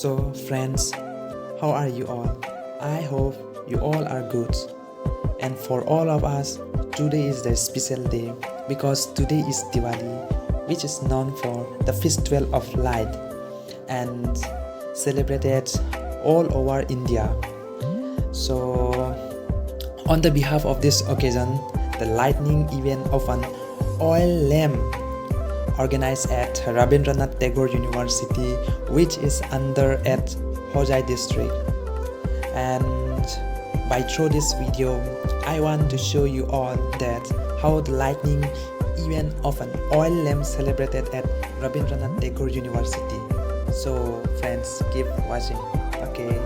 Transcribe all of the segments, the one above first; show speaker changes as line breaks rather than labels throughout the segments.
So friends, how are you all? I hope you all are good. And for all of us, today is the special day because today is Diwali, which is known for the festival of light and celebrated all over India. So on the behalf of this occasion, the lightning event of an oil lamp organized at Rabindranath Tagore University, which is under at Hojai district. And by through this video, I want to show you all that how the lightning event of an oil lamp celebrated at Rabindranath Tagore University. So friends, keep watching. Okay.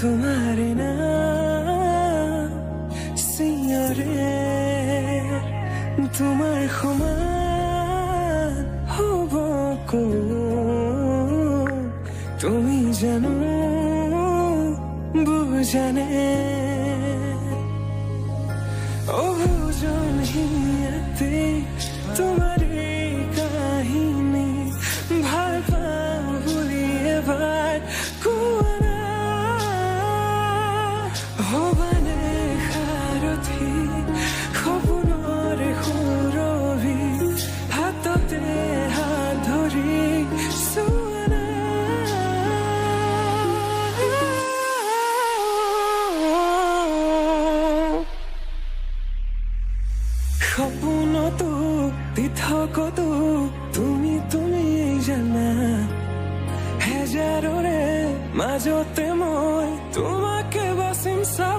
तुम्हारे नाम सियारे তোমার সমান হব তুমি জানো বুঝানে অবুজন হিয়াতে তোমার কাহিনী ভাল পাও বলি এবার কোনা মাজতে মই তোমাকে বাচিম চা